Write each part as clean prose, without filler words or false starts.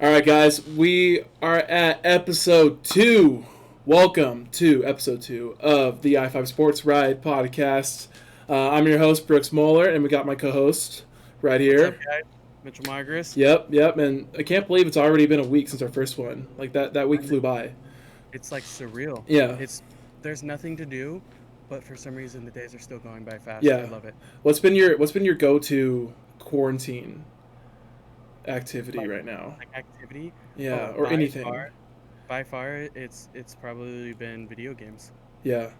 All right, guys, we are at episode 2. Welcome to episode 2 of the I5 Sports Ride podcast. I'm your host, Brooks Moeller, and we got my co-host right What's up, here. guys? Mitchell Migris. Yep, and I can't believe it's already been a week since our first one. Like, that I week know. flew by. It's like surreal. Yeah, There's nothing to do, but for some reason the days are still going by fast. I yeah. love it. What's been your go-to quarantine activity Like right now? like activity. Yeah, Oh, or anything. by far, it's probably been video games. Yeah,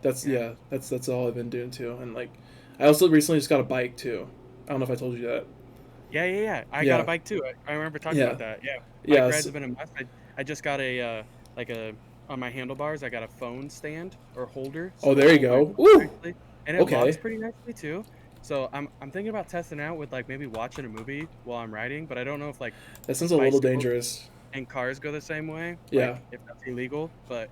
that's Yeah. yeah, that's all I've been doing too. And like, I also recently just got a bike too. I don't know if I told you that. Yeah. I got a Yeah, bike too. I remember talking yeah, about that. Yeah, bike yeah. rides have been a must. I just got like a on my handlebars. I got a phone stand or holder, Oh, so I there you hold my go. phone Woo. nicely, and it locks Okay, pretty nicely too. So I'm thinking about testing out with like maybe watching a movie while I'm riding, but I don't know if like that sounds a little bicycles dangerous. and cars go the same way, Yeah, like if that's illegal. But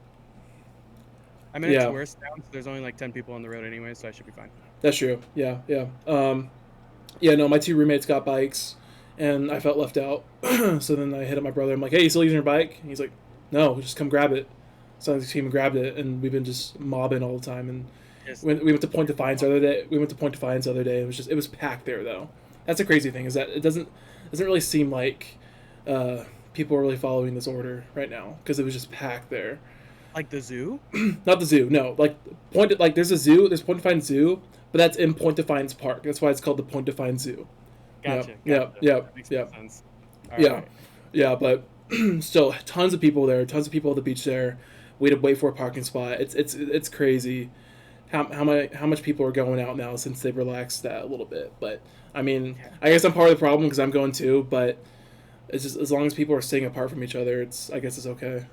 I mean, it's yeah. worse now. So there's only like 10 people on the road anyway, so I should be fine. That's true. Yeah. Yeah. No, my two roommates got bikes, and I felt left out. So then I hit up my brother. I'm like, "Hey, you still using your bike?" And he's like, "No, just come grab it." So I came and grabbed it, and we've been just mobbing all the time. And Just we went to Point Defiance the other day. We went to Point Defiance the other day. It was packed there though. That's the crazy thing is that it doesn't really seem like uh, people are really following this order right now because it was just packed there. like the zoo. Not the zoo, no. Like there's a zoo. There's Point Defiance Zoo, but that's in Point Defiance Park. That's why it's called the Point Defiance Zoo. Yep, Gotcha, yep, gotcha. yep, That makes more yep, sense. All yeah, right. yeah. But still, tons of people there. Tons of people at the beach there. We had to wait for a parking spot. It's crazy how much people are going out now since they've relaxed that a little bit. But I mean, Yeah. I guess I'm part of the problem because I'm going too. But it's just as long as people are staying apart from each other, I guess it's okay.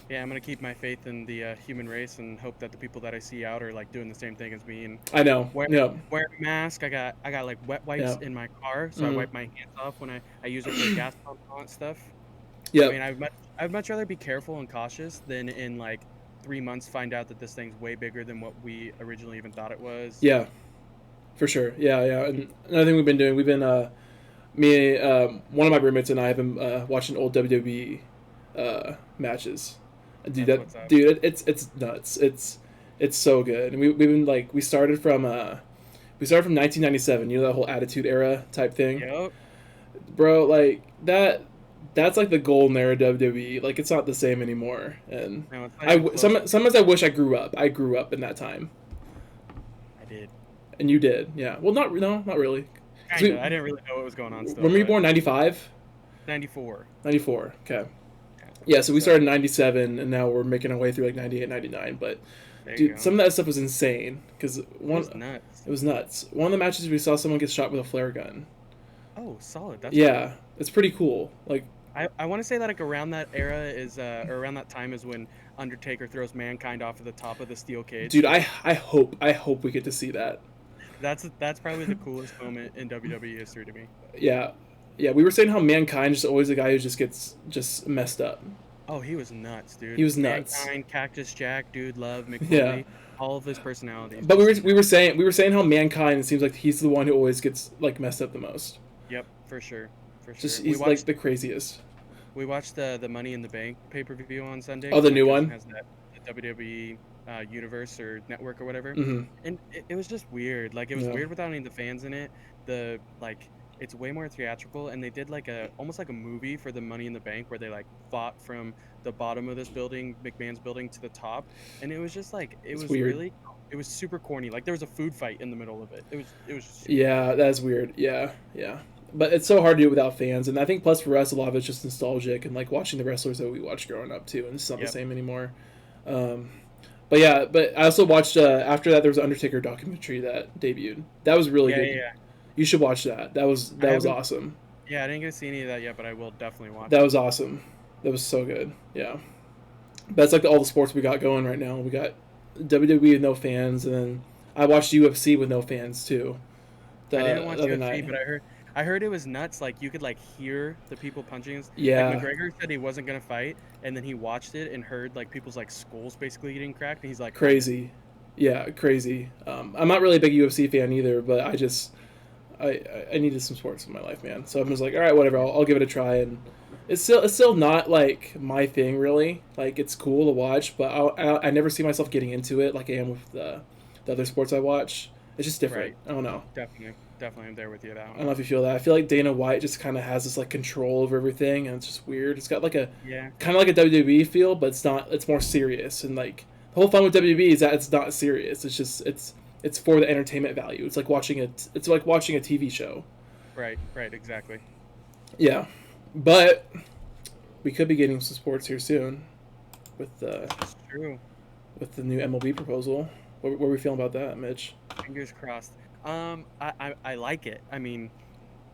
Yeah, I'm gonna keep my faith in the human race and hope that the people that I see out are like doing the same thing as me and I know. wear Yeah. wear a mask. I got like wet wipes Yeah. in my car, so I Mm. wipe my hands off when I use it for the gas pump and stuff. I Yep. mean, I'd much rather be careful and cautious than in like 3 months find out that this thing's way bigger than what we originally even thought it was. Yeah. For sure. Yeah. And another thing we've been one of my roommates and I have been watching old WWE matches. That's what's up. Dude, it's nuts. It's so good. And we've been like we started from 1997. You know that whole Attitude Era type thing, Yep. bro. Like that's like the golden era of WWE. Like it's not the same anymore. And No, it's not even close. sometimes I wish I grew up. I grew up in that time, I did. and you did. Yeah. Well, not really. 'Cause Kinda. I didn't really know what was going on still, when were you but born? 95? 94. 94. Okay. Yeah. Yeah, so we So started in 97, and now we're making our way through like 98, 99. But, there you dude, go. some of that stuff was insane. Because It one, was nuts. it was nuts. One of the matches we saw someone get shot with a flare gun. Oh, solid. That's cool. Yeah, it's pretty cool. Like, I want to say that like around that era is or around that time is when Undertaker throws Mankind off of the top of the steel cage. dude, I hope we get to see that. That's probably the coolest moment in WWE history to me. Yeah. Yeah, we were saying how Mankind is always the guy who just gets just messed up. Oh, he was nuts, He dude. was nuts. Mankind, Cactus Jack, Dude Love, Mick Yeah. Foley, all of his personalities. But we were, Just we were saying how Mankind seems like he's the one who always gets like messed up the most. yep, for sure, for sure. Just he's like the craziest. We watched the Money in the Bank pay per view on Sunday. Oh, the 'Cause my new cousin one. has that the WWE universe or network or whatever, Mm-hmm. and it was just weird. Like it was Yeah. weird without any of the fans in it. The like it's way more theatrical, and they did like a almost like a movie for the Money in the Bank where they like fought from the bottom of this building, McMahon's building, to the top, and it was just like It's weird. it was super corny. Like there was a food fight in the middle of it. It was just super Yeah, that's weird. Yeah. But it's so hard to do without fans, and I think plus for us, a lot of it's just nostalgic and like watching the wrestlers that we watched growing up too, and it's not the yep. same anymore. Um, but I also watched after that there was an Undertaker documentary that debuted. That was really Yeah, good. yeah, yeah. You should watch that. I That was haven't. awesome. Yeah, I didn't get to see any of that yet, but I will definitely watch That it. was awesome. That was so good. Yeah. That's like all the sports we got going right now. We got WWE with no fans, and then I watched UFC with no fans too. I didn't The watch other UFC, night. but I heard it was nuts. Like you could like hear the people punching. Like Yeah. McGregor said he wasn't gonna fight, and then he watched it and heard like people's like skulls basically getting cracked, and he's like, "I'm in." Crazy. Yeah, crazy. I'm not really a big UFC fan either, but I needed some sports in my life, man. So I'm just like, all right, whatever. I'll give it a try, and It's still not like my thing really. Like it's cool to watch, but I never see myself getting into it like I am with the other sports I watch. It's just different. Right. I don't know. Definitely, I'm there with you that I don't one. know if you feel that. I feel like Dana White just kind of has this like control over everything, and it's just weird. It's got like a Yeah. kind of like a WWE feel, but it's not. It's more serious, and like the whole fun with WWE is that it's not serious. It's for the entertainment value. It's like watching it. It's like watching a TV show. Right. Right. Exactly. Yeah, but we could be getting some sports here soon with the That's true. new MLB proposal. What are we feeling about that, Mitch? Fingers crossed. I like it. I mean,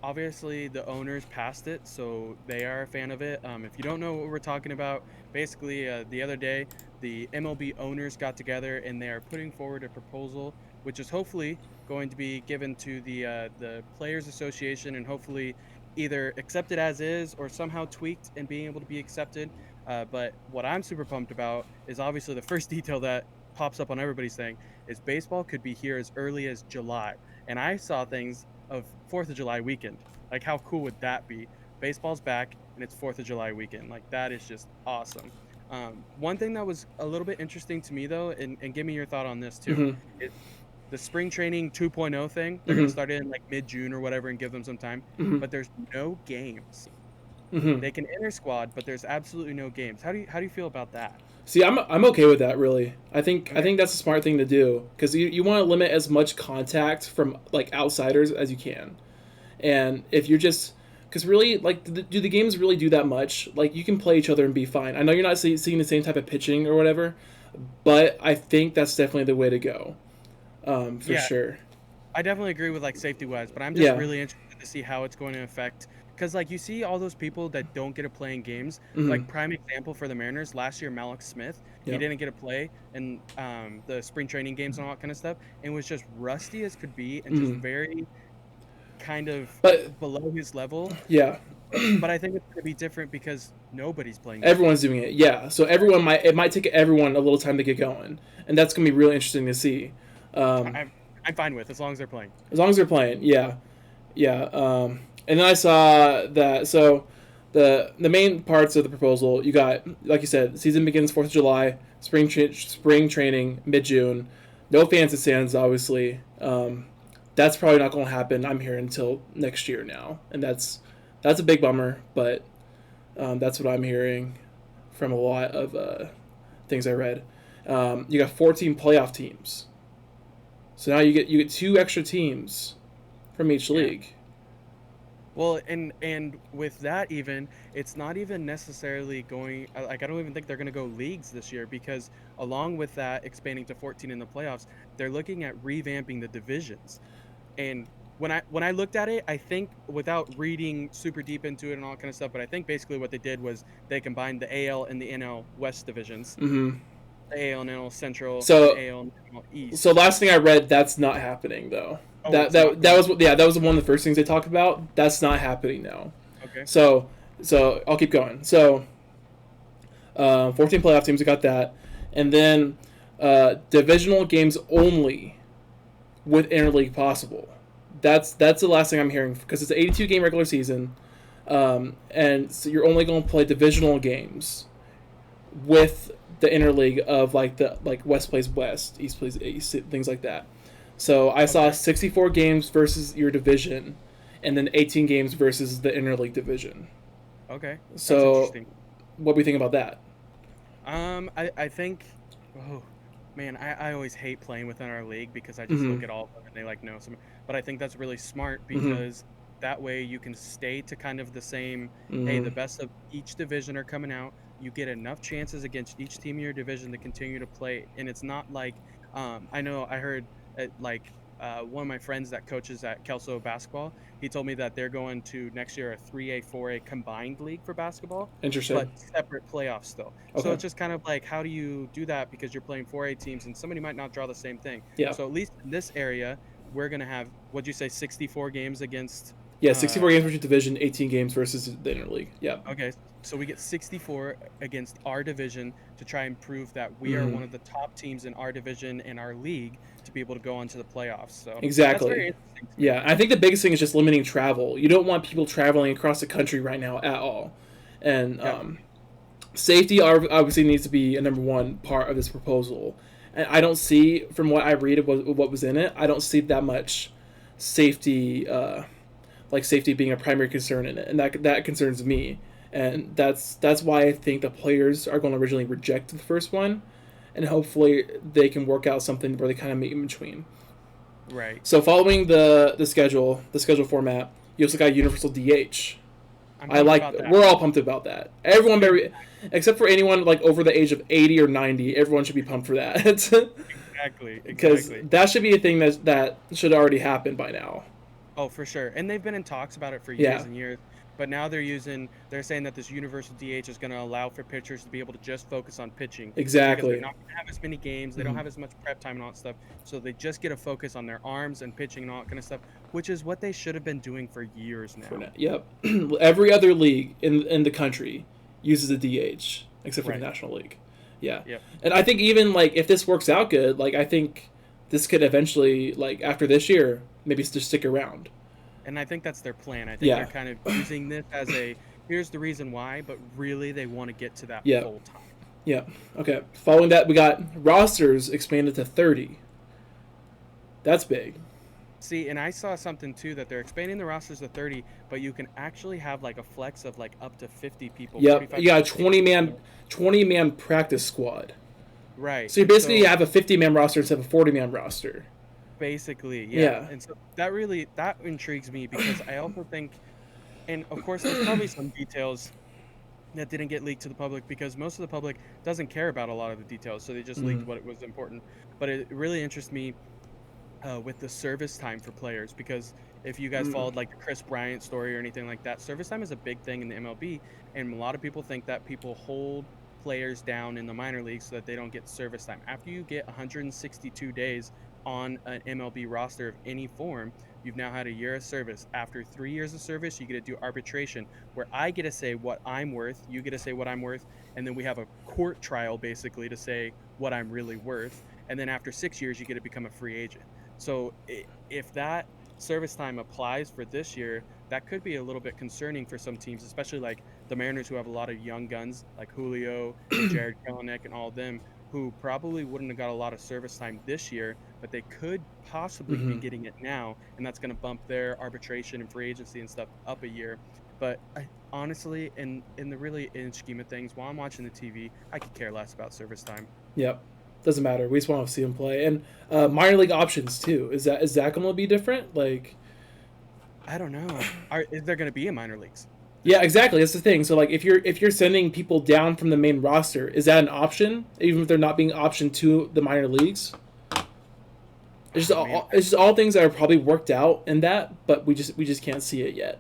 obviously the owners passed it, so they are a fan of it. If you don't know what we're talking about, basically the other day the MLB owners got together and they are putting forward a proposal, which is hopefully going to be given to the Players Association and hopefully either accepted as is or somehow tweaked and being able to be accepted. But what I'm super pumped about is obviously the first detail that pops up on everybody's thing is baseball could be here as early as July. And I saw things of 4th of July weekend. Like, how cool would that be? Baseball's back and it's 4th of July weekend. Like, that is just awesome. One thing that was a little bit interesting to me, though, and give me your thought on this too, Mm-hmm. is the spring training 2.0 thing. They're going to Mm-hmm. start it in like mid June or whatever and give them some time. Mm-hmm. But there's no games. Mm-hmm. They can enter squad, but there's absolutely no games. How do you feel about that? See, I'm okay with that. Really, I Okay. think that's a smart thing to do because you want to limit as much contact from like outsiders as you can, and if you're just because really like do the games really do that much? Like you can play each other and be fine. I know you're not seeing the same type of pitching or whatever, but I think that's definitely the way to go, for Yeah, sure. I definitely agree with like safety wise, but I'm just Yeah. really interested to see how it's going to affect because like you see all those people that don't get to play in games. Mm-hmm. Like prime example for the Mariners last year, Malik Smith, he Yeah. didn't get to play in the spring training games and all that kind of stuff, and was just rusty as could be and just Mm-hmm. very kind of But below his level. yeah. But I think it's going to be different because nobody's playing Everyone's games. doing it, yeah. So everyone might take everyone a little time to get going, and that's gonna be really interesting to see. Um, I'm fine with as long as they're playing. as long as they're playing, yeah, yeah. And then I saw that so the main parts of the proposal you got, like you said, season begins 4th of July, spring training mid June, no fans at stands obviously. That's probably not going to happen. I'm here until next year now, and that's a big bummer, but that's what I'm hearing from a lot of things I read. You got 14 playoff teams, so now you get two extra teams from each Yeah. league. Well, and with that even, it's not even necessarily going like I don't even think they're going to go leagues this year because along with that expanding to 14 in the playoffs, they're looking at revamping the divisions. And when I looked at it, I think without reading super deep into it and all that kind of stuff, but I think basically what they did was they combined the AL and the NL West divisions, Mm-hmm. the AL and NL Central, and the So AL and NL so East. last thing I read, that's not happening though. Oh, That it's not that that going. was yeah, that was one of the first things they talked about. That's not happening now. Okay. So I'll keep going. So 14 playoff teams, we got that, and then divisional games only with interleague possible. That's the last thing I'm hearing because it's an 82 game regular season, and so you're only going to play divisional games with the interleague of like West plays West, East plays East, things like that. So I saw Okay. 64 games versus your division, and then 18 games versus the interleague division. Okay. That's So interesting. what do we think about that? I think, oh man, I always hate playing within our league because I just Mm-hmm. look at all of them and they like know some. But I think that's really smart Mm-hmm. because that way you can stay to kind of the same. Hey, Mm-hmm. the best of each division are coming out. You get enough chances against each team in your division to continue to play, and it's not like I know I heard like one of my friends that coaches at Kelso basketball. He told me that they're going to next year a 3A 4A combined league for basketball Interesting. but separate playoffs still. So Okay. it's just kind of like, how do you do that? Because you're playing 4A teams and somebody might not draw the same thing. Yeah. So at least in this area, we're going to have, what'd you say, 64 games against, Yeah. uh, 64 games versus division, 18 games versus the interleague. Yeah. okay, so we get 64 against our division to try and prove that we are Mm-hmm. one of the top teams in our division and our league to be able to go on to the playoffs. So that's very Exactly. interesting to me. Yeah. I think the biggest thing is just limiting travel. You don't want people traveling across the country right now at all. And Definitely. safety obviously needs to be a number one part of this proposal. And I don't see, from what I read of what was in it, I don't see that much safety, like safety being a primary concern in it, and that concerns me. And that's why I think the players are going to originally reject the first one, and hopefully they can work out something where they kind of meet in between. Right. So following the schedule format, you also got universal DH. I'm I pumped like. about that. We're all pumped about that. Everyone, Ex- except for anyone like over the age of 80 or 90, everyone should be pumped for that. Exactly. Because Exactly. that should be a thing that should already happen by now. Oh, for sure. And they've been in talks about it for years Yeah, and years. But now they're saying that this universal DH is going to allow for pitchers to be able to just focus on pitching because they're exactly. not going to have as many games. They don't Mm-hmm. have as much prep time and all that stuff. So they just get to focus on their arms and pitching and all that kind of stuff, which is what they should have been doing for years For now. now, yep. Every other league in the country uses a DH except for the Right. National League. Yeah, Yep. and I think even like if this works out good, like I think this could eventually, like after this year, maybe just stick around. And I think that's their plan. I think they're Yeah, kind of using this as a here's the reason why, but really they want to get to that yeah, full time. yeah. Okay. Following that, we got rosters expanded to 30. That's big. See, and I saw something too that they're expanding the rosters to 30, but you can actually have like a flex of like up to 50 people, Yep. 45 You got a people. 20 man practice squad. Right. So you And basically so have a 50-man roster instead of a 40-man roster. basically, yeah. Yeah. And so that intrigues me because I also think, and of course there's probably some details that didn't get leaked to the public because most of the public doesn't care about a lot of the details, so they just Mm-hmm. leaked what was important. But it really interests me with the service time for players because if you guys Mm-hmm. followed like the Chris Bryant story or anything like that, service time is a big thing in the MLB, and a lot of people think that people hold players down in the minor leagues so that they don't get service time. After you get 162 days on an MLB roster of any form, you've now had a year of service. After 3 years of service, you get to do arbitration where I get to say what I'm worth, you get to say what I'm worth, and then we have a court trial basically to say what I'm really worth. And then after 6 years, you get to become a free agent. So if that service time applies for this year, that could be a little bit concerning for some teams, especially like the Mariners who have a lot of young guns like Julio and Jared Kelenic and all of them who probably wouldn't have got a lot of service time this year, but they could possibly be Mm-hmm. getting it now, and that's going to bump their arbitration and free agency and stuff up a year. But honestly, in the really in scheme of things, while I'm watching the TV, I could care less about service time. Yep. Doesn't matter. We just want to see him play. And minor league options too. Is that going to be different? Like, I don't know. Is there going to be in minor leagues? yeah, exactly. That's the thing. So like, if you're sending people down from the main roster, is that an option? Even if they're not being optioned to the minor leagues, it's just Oh man, all things that are probably worked out in that, but we just can't see it yet.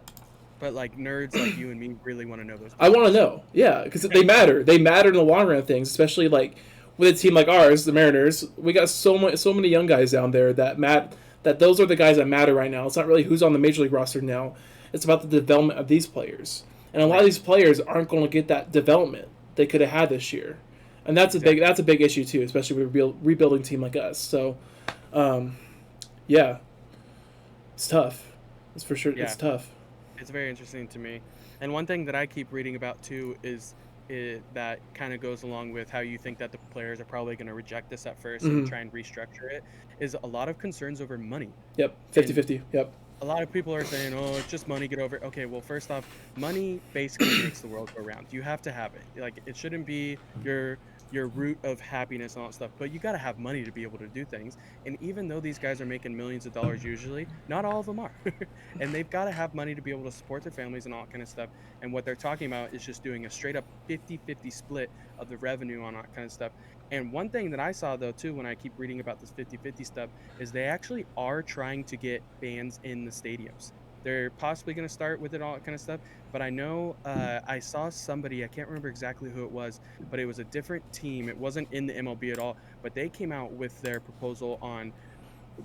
but like nerds like you and me really want to know those I want to details. know. Yeah, because they matter. They matter in the long run of things, especially like with a team like ours, the Mariners. We got so many young guys down there that those are the guys that matter right now. It's not really who's on the major league roster now. It's about the development of these players, and a lot of Right. these players aren't going to get that development they could have had this year, and Exactly. that's a big issue too, especially with a rebuilding team like us. So, um, yeah, it's tough. It's for sure. Yeah. It's tough. It's very interesting to me. And one thing that I keep reading about too is that kind of goes along with how you think that the players are probably going to reject this at first and Mm-hmm. try and restructure it is a lot of concerns over money. Yep. And 50-50. Yep. a lot of people are saying, "Oh, it's just money, get over it." Okay, well, first off, money basically makes the world go round. You have to have it. Like it shouldn't be your root of happiness and all that stuff, but you got to have money to be able to do things. And even though these guys are making millions of dollars usually, not all of them are. And they've got to have money to be able to support their families and all that kind of stuff. And what they're talking about is just doing a straight up 50-50 split of the revenue on that kind of stuff. And one thing that I saw though too when I keep reading about this 50-50 stuff is they actually are trying to get fans in the stadiums. They're possibly going to start with it all that kind of stuff, but I know I saw somebody, I can't remember exactly who it was, but it was a different team. It wasn't in the MLB at all, but they came out with their proposal on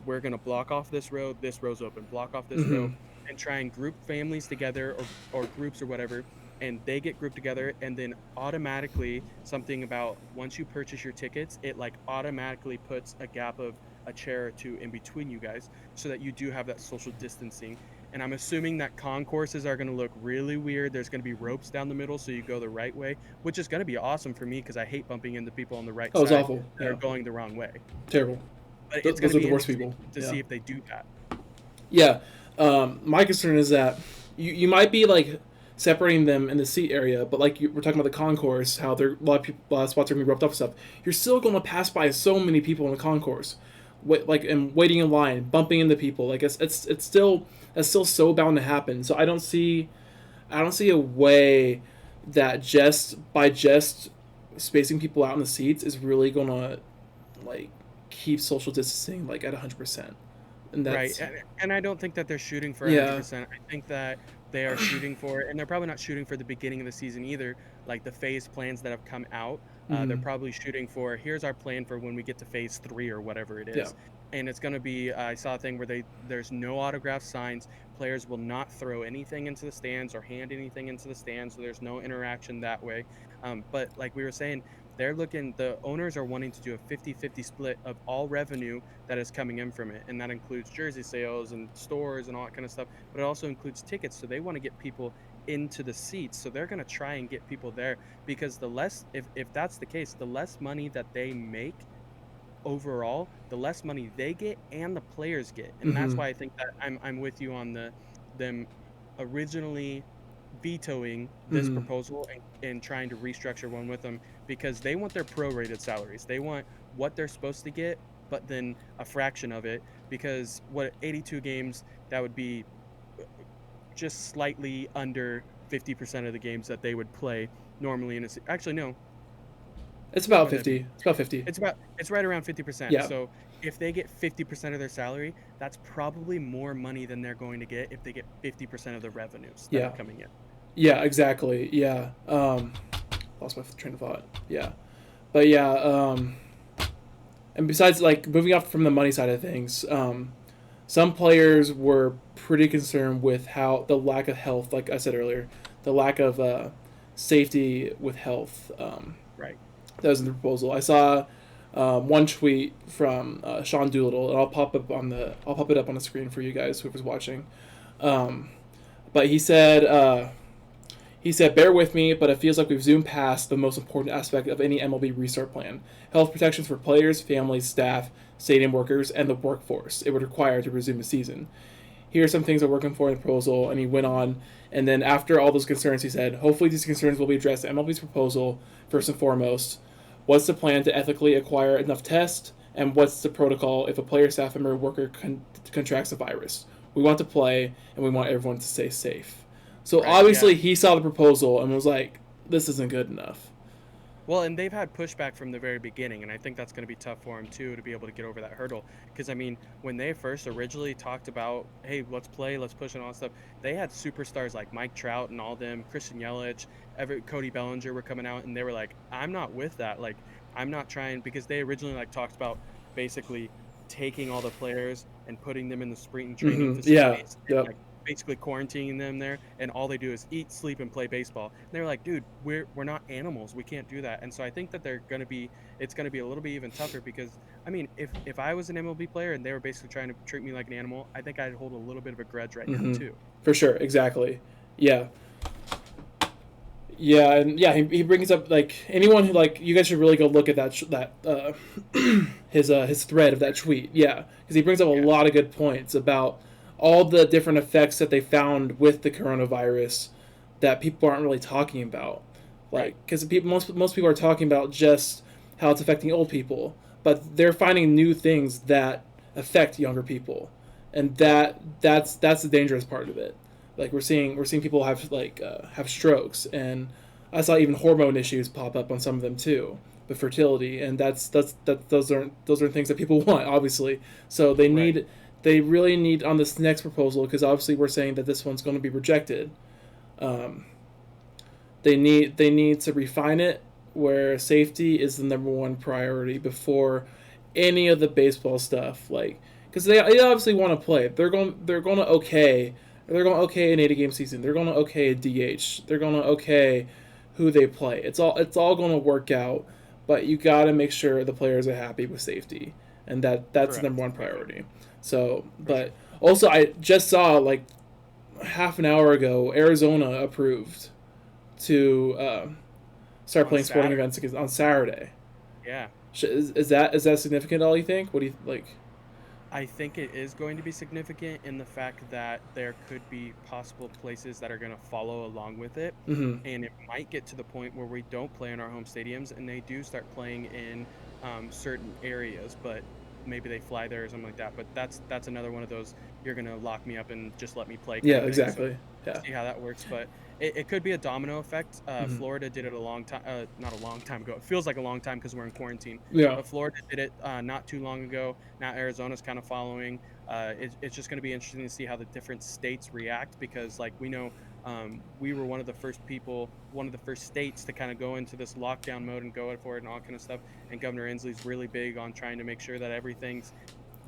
we're going to block off this road's open, block off this Mm-hmm. row, and try and group families together or groups or whatever. And they get grouped together, and then automatically something about once you purchase your tickets, it like automatically puts a gap of a chair or two in between you guys so that you do have that social distancing. and I'm assuming that concourses are going to look really weird. There's going to be ropes down the middle so you go the right way, which is going to be awesome for me because I hate bumping into people on the right That was side awful. that are Yeah, going the wrong way. terrible. But it's going Those to are the be worst interesting people. to Yeah, see if they do that. yeah. My concern is that you might be like separating them in the seat area, but like we're talking about the concourse, how there a lot of people, a lot of spots are gonna be roped up and stuff. You're still going to pass by so many people in the concourse, like and waiting in line, bumping into people. Like it's still that's still so bound to happen. So I don't see a way that just spacing people out in the seats is really gonna like keep social distancing like at 100%. And Right. that's And I don't think that they're shooting for yeah. 100%. I think that they are shooting for, and they're probably not shooting for the beginning of the season either. Like the phase plans that have come out, they're Mm, probably shooting for here's our plan for when we get to phase 3 or whatever it yeah. is. And it's going to be, I saw a thing where there's no autograph signs. Players will not throw anything into the stands or hand anything into the stands. So there's no interaction that way. But like we were saying, the owners are wanting to do a 50-50 split of all revenue that is coming in from it, and that includes jersey sales and stores and all that kind of stuff, but it also includes tickets. So they want to get people into the seats, so they're going to try and get people there, because the less, if that's the case, the less money that they make overall, the less money they get and the players get. And that's Mm-hmm. why I think that I'm with you on them originally vetoing this Mm-hmm. proposal and trying to restructure one with them, because they want their prorated salaries. They want what they're supposed to get, but then a fraction of it, because what 82 games, that would be just slightly under 50% of the games that they would play normally in a actually no, It's about what would that be? 50. It's about 50. It's right around 50%. Yeah. So if they get 50% of their salary, that's probably more money than they're going to get if they get 50% of the revenues that are Yeah. coming in. Yeah, exactly. Yeah. Lost my train of thought. Yeah. But yeah, and besides like moving off from the money side of things, some players were pretty concerned with how the lack of health, like I said earlier, the lack of safety with health. Right. That was in the proposal. I saw one tweet from Sean Doolittle, and I'll pop it up on the screen for you guys, whoever's watching. Um, but he said, bear with me, but it feels like we've zoomed past the most important aspect of any MLB restart plan: health protections for players, families, staff, stadium workers, and the workforce it would require to resume the season. Here are some things we're working for in the proposal, and he went on. And then after all those concerns, he said, hopefully these concerns will be addressed in MLB's proposal first and foremost. What's the plan to ethically acquire enough tests? And what's the protocol if a player, staff member, or worker contracts a virus? We want to play, and we want everyone to stay safe. So Right. Yeah. obviously he saw the proposal and was like, this isn't good enough. Well, and they've had pushback from the very beginning, and I think that's going to be tough for them too, to be able to get over that hurdle. Because I mean, when they first originally talked about, hey, let's play, let's push, and all that stuff, they had superstars like Mike Trout and all them, Christian Yelich, Cody Bellinger were coming out, and they were like, I'm not with that. Like, I'm not trying, because they originally like talked about basically taking all the players and putting them in the spring training Mm-hmm. Yeah. facilities and Yep. like basically quarantining them there, and all they do is eat, sleep, and play baseball. And they were like, dude, we're not animals, we can't do that. And so I think that it's gonna be a little bit even tougher, because I mean, if I was an MLB player and they were basically trying to treat me like an animal, I think I'd hold a little bit of a grudge right now Mm-hmm. too. For sure. Exactly. Yeah. Yeah, and yeah, he brings up like anyone who like you guys should really go look at his thread of that tweet. Yeah, because he brings up a Yeah. lot of good points about all the different effects that they found with the coronavirus that people aren't really talking about. Right. Like, because most people are talking about just how it's affecting old people, but they're finding new things that affect younger people, and that's the dangerous part of it. Like we're seeing people have strokes, and I saw even hormone issues pop up on some of them too, with fertility, and those aren't things that people want, obviously. So Right. they really need on this next proposal, because obviously we're saying that this one's going to be rejected. Um, they need to refine it where safety is the number one priority before any of the baseball stuff. Like, because they obviously want to play. They're going to okay an 80 game season. They're going to okay a DH. They're going to okay who they play. It's all going to work out, but you got to make sure the players are happy with safety, and that's the Correct. number one priority. So, For sure. but also I just saw like half an hour ago, Arizona approved to start On playing sporting Saturday. events on Saturday. Yeah. Is that significant at all, you think? What do you like? I think it is going to be significant in the fact that there could be possible places that are going to follow along with it. Mm-hmm. And it might get to the point where we don't play in our home stadiums and they do start playing in certain areas, but maybe they fly there or something like that. But that's another one of those you're going to lock me up and just let me play Yeah, kind of thing. So exactly. Yeah. see how that works. But it could be a domino effect. Mm-hmm. Florida did it a long time, not a long time ago. It feels like a long time because we're in quarantine. Yeah. But Florida did it not too long ago. Now Arizona's kind of following. It's just going to be interesting to see how the different states react because, like we know, we were one of the first states to kind of go into this lockdown mode and go for it and all kind of stuff. And Governor Inslee's really big on trying to make sure that everything's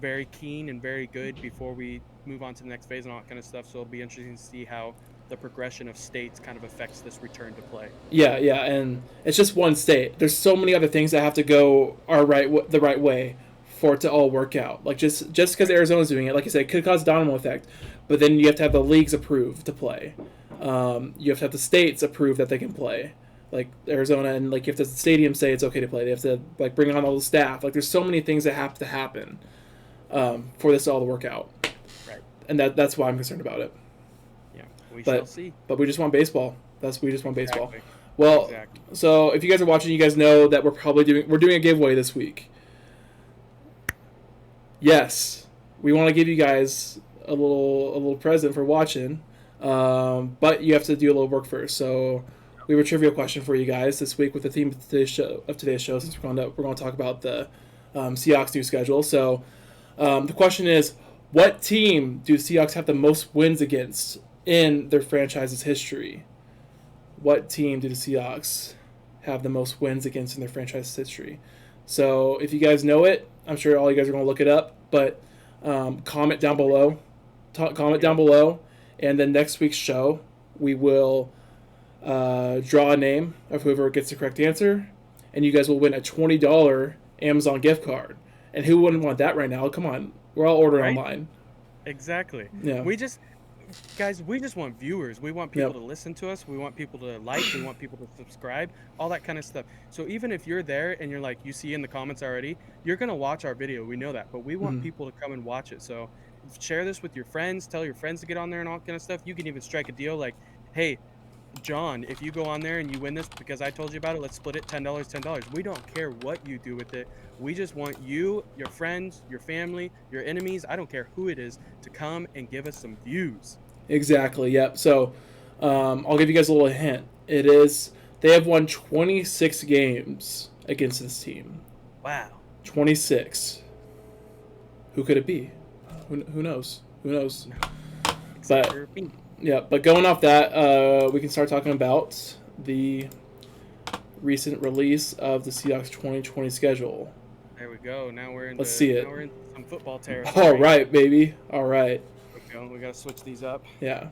very keen and very good before we move on to the next phase and all that kind of stuff. So it'll be interesting to see how the progression of states kind of affects this return to play. Yeah, yeah, and it's just one state. There's so many other things that have to go the right way for it to all work out. Like just because Arizona's doing it, like I said, it could cause a domino effect. But then you have to have the leagues approved to play. You have to have the states approve that they can play. Like Arizona, and like you have to the stadium say it's okay to play. They have to like bring on all the staff. Like there's so many things that have to happen for this all to work out. Right. And that's why I'm concerned about it. Yeah, we shall see. But we just want baseball. We just want baseball. Exactly. Well, Exactly. so if you guys are watching, you guys know that we're doing a giveaway this week. Yes, we want to give you guys a little present for watching, but you have to do a little work first. So we have a trivia question for you guys this week with the theme of today's show. Since we're going to talk about the Seahawks new schedule. So the question is, what team do Seahawks have the most wins against in their franchise's history? What team do the Seahawks have the most wins against in their franchise's history? So if you guys know it, I'm sure all you guys are going to look it up. But comment down below. Down below. And then next week's show, we will draw a name of whoever gets the correct answer. And you guys will win a $20 Amazon gift card. And who wouldn't want that right now? Come on. We're all ordering online. Exactly. Yeah. We just want viewers. We want people to listen to us. We want people to like. We want people to subscribe. All that kind of stuff. So even if you're there and you're like, you see in the comments already, you're going to watch our video. We know that. But we want people to come and watch it. So share this with your friends. Tell your friends to get on there and all kind of stuff. You can even strike a deal like, hey, John, if you go on there and you win this because I told you about it, let's split it $10. We don't care what you do with it. We just want you, your friends, your family, your enemies, I don't care who it is, to come and give us some views. Exactly, yep. So I'll give you guys a little hint. They have won 26 games against this team. Wow. 26. Who could it be? Who knows? Who knows? Except But for me. yeah, but going off that, we can start talking about the recent release of the Seahawks 2020 schedule. There we go. Now we're in. Let's see it. Now we're in some football territory. All right, baby. All right. There we go. We gotta switch these up. Yeah.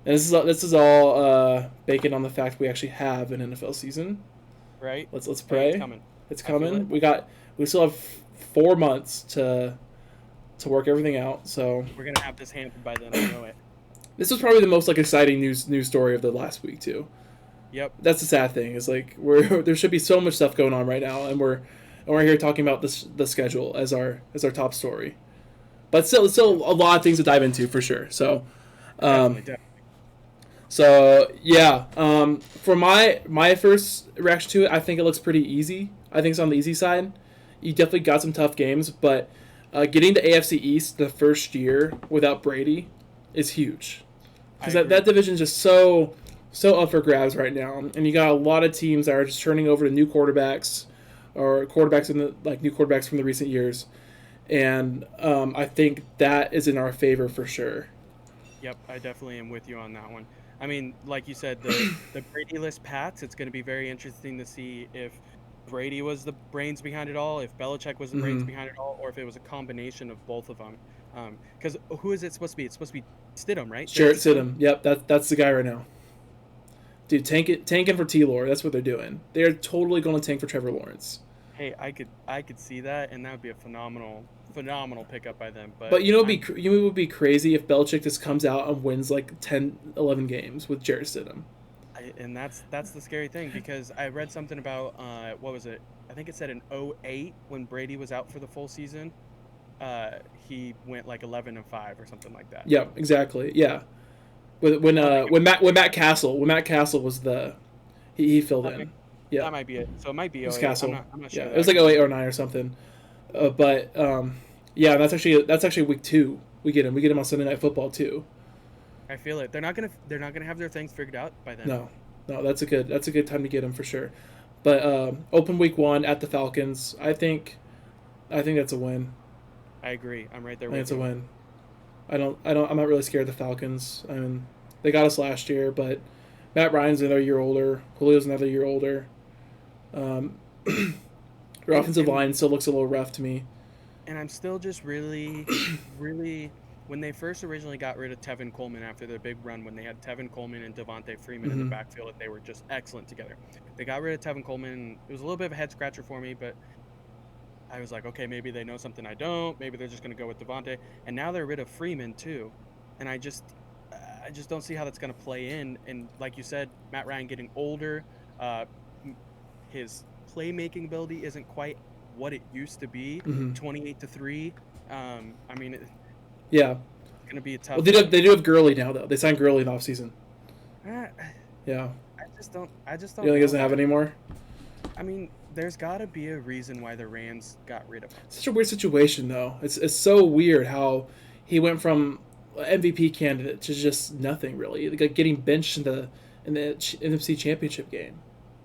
And this is all banking on the fact we actually have an NFL season. Right. Let's pray. It's coming. It's coming. We still have 4 months to work everything out. So we're gonna have this handled by then. I know it. This was probably the most exciting news story of the last week too. Yep. That's the sad thing is there should be so much stuff going on right now, and we're here talking about the schedule as our top story. But still a lot of things to dive into for sure. So, Definitely. So yeah, for my first reaction to it, I think it looks pretty easy. I think it's on the easy side. You definitely got some tough games, but getting the AFC East the first year without Brady is huge, because that division is just so up for grabs right now, and you got a lot of teams that are just turning over to new quarterbacks or new quarterbacks from the recent years, and I think that is in our favor for sure. Yep, I definitely am with you on that one. I mean, like you said, the Brady-less Pats, it's going to be very interesting to see if Brady was the brains behind it all, if Belichick was the brains behind it all, or if it was a combination of both of them. Because who is it supposed to be? It's supposed to be Stidham, right? Jarrett Stidham. Yep, that's the guy right now. Dude, tanking for T-Lore. That's what they're doing. They're totally going to tank for Trevor Lawrence. Hey, I could see that, and that would be a phenomenal phenomenal pickup by them. But But you know, it would be crazy if Belichick just comes out and wins like 10, 11 games with Jarrett Stidham. and that's the scary thing because I read something about what was it? I think it said in '08 when Brady was out for the full season, he went like 11-5 or something like that. Yeah, exactly. Yeah, So that could when Matt Castle was he filled that might, in. Yeah, that might be it. So it might it be was '08. Castle. I'm not Yeah, sure it was though. like 08 or 09 or something. But yeah, that's actually week 2. We get him on Sunday Night Football too. I feel it. They're not gonna have their things figured out by then. No, no, that's a good time to get him for sure. But open week 1 at the Falcons. I think that's a win. I agree. I'm right there I think with it's a you. win. I'm not really scared of the Falcons. I mean, they got us last year, but Matt Ryan's another year older. Julio's another year older. Um, their And offensive line still looks a little rough to me. and I'm still just really, really. When they first originally got rid of Tevin Coleman after their big run, when they had Tevin Coleman and Devontae Freeman in the Mm-hmm. backfield, and they were just excellent together. They got rid of Tevin Coleman. And it was a little bit of a head scratcher for me, but I was like, okay, maybe they know something I don't. Maybe they're just going to go with Devontae. And now they're rid of Freeman too, and I just don't see how that's going to play in. And like you said, Matt Ryan getting older, uh, his playmaking ability isn't quite what it used to be. Mm-hmm. 28-3. I mean, it's Yeah. going to be a Well, tough one. they do have Gurley now though. They signed Gurley in the offseason. Uh, Yeah. I just You don't know he know doesn't have that. any more. I mean, there's got to be a reason why the Rams got rid of him. Such a weird situation though. It's so weird how he went from MVP candidate to just nothing really. Like getting benched in the NFC Championship game.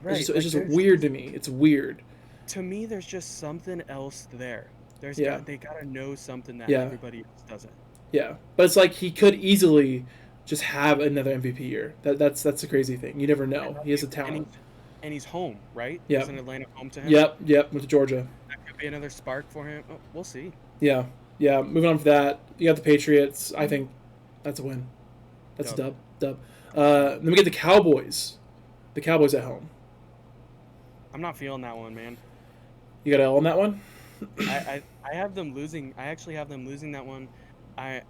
Right. It's Like just there's weird to me. It's weird. to me there's just something else there. Yeah. They got to know something that Yeah. everybody else doesn't. Yeah. But it's like he could easily just have another MVP year. That's the crazy thing. You never And know. He has a talent. he's home, right? Yep. Isn't Atlanta home to him? Yep. With Georgia. That could be another spark for him. Oh, we'll see. Yeah. Yeah. Moving on from that, you got the Patriots. I think that's a win. That's a Dub. dub. Then we get the Cowboys. The Cowboys at home. I'm not feeling that one, man. You got L on that one? I have them losing. I actually have them losing that one. I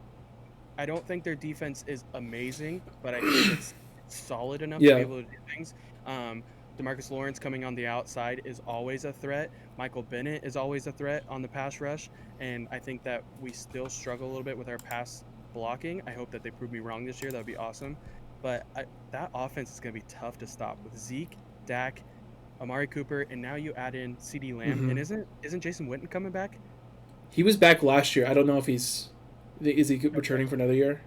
I don't think their defense is amazing, but I think it's solid enough to Yeah. be able to do things. Um, Demarcus Lawrence coming on the outside is always a threat. Michael Bennett is always a threat on the pass rush, and I think that we still struggle a little bit with our pass blocking. I hope that they prove me wrong this year. That would be awesome. But that offense is going to be tough to stop with Zeke, Dak, Amari Cooper, and now you add in CeeDee Lamb. Hmm. And isn't Jason Witten coming back? He was back last year. I don't know if is he Okay. returning for another year?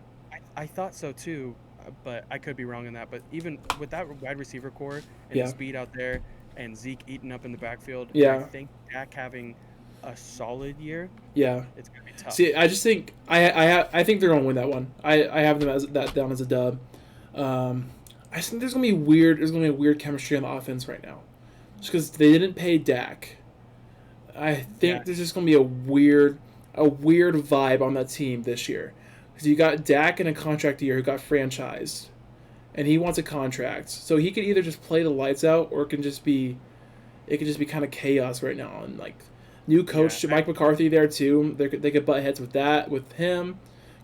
I thought so too, but I could be wrong in that. But even with that wide receiver core and the Yeah. speed out there, and Zeke eating up in the backfield, and I Yeah. think Dak having a solid year, Yeah. it's gonna be tough. See, I just think I think they're gonna win that one. I have them as that down as a dub. I just think there's gonna be weird. There's gonna be a weird chemistry on the offense right now, just because they didn't pay Dak. I think Yeah, there's just gonna be a weird vibe on that team this year, because you got Dak in a contract year who got franchised, and he wants a contract, so he could either just play the lights out, or it could just be kind of chaos right now, and like new yeah. coach Mike McCarthy there too. They could butt heads with him, kind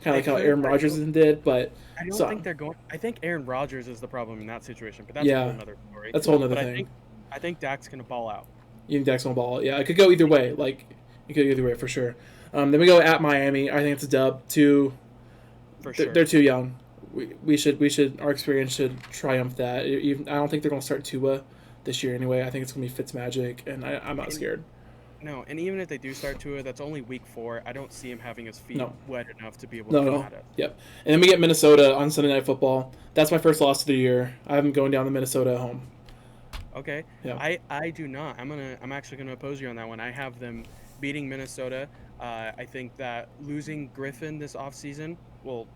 They of like how could. Aaron Rodgers did, but I don't so think they're going. I think Aaron Rodgers is the problem in that situation, but that's a whole yeah, nother story. that's a whole nother But thing. I think Dak's gonna ball out You think Dak's gonna ball? Yeah, it could go either way. Like it could go either way for sure. Then we go at Miami. I think it's a dub. for sure. They're too young. We should our experience should triumph that. Even, I don't think they're gonna start Tua this year anyway. I think it's gonna be Fitzmagic, and I'm not And scared. no, and even if they do start Tua, that's only week 4. I don't see him having his feet No, wet enough to be able to no, come no. at us. Yep. And then we get Minnesota on Sunday Night Football. That's my first loss of the year. I'm going down to Minnesota at home. Okay. Yeah. I do not. I'm actually gonna oppose you on that one. I have them beating Minnesota. I think that losing Griffin this offseason, well,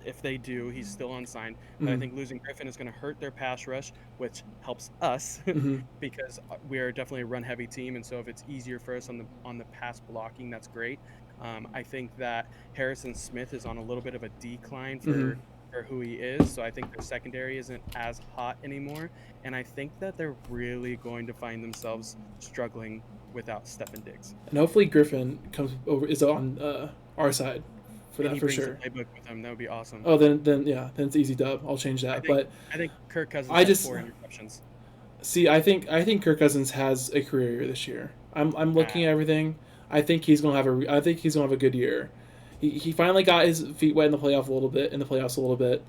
if they do, he's still unsigned. But I Mm-hmm. think losing Griffin is gonna hurt their pass rush, which helps us Mm-hmm. because we are definitely a run heavy team, and so if it's easier for us on the pass blocking, that's great. I think that Harrison Smith is on a little bit of a decline Mm-hmm. for for who he is. So I think their secondary isn't as hot anymore, and I think that they're really going to find themselves struggling without Stefan Diggs. And hopefully Griffin is on our side for And that he for brings the sure. playbook with him. That would be awesome. Oh, then it's easy dub. I'll change I that. think But I think Kirk Cousins I has just 4 interceptions. see. I think Kirk Cousins has a career year this year. I'm looking Uh, at everything. I think he's gonna have a good year. He finally got his feet wet in the playoffs a little bit,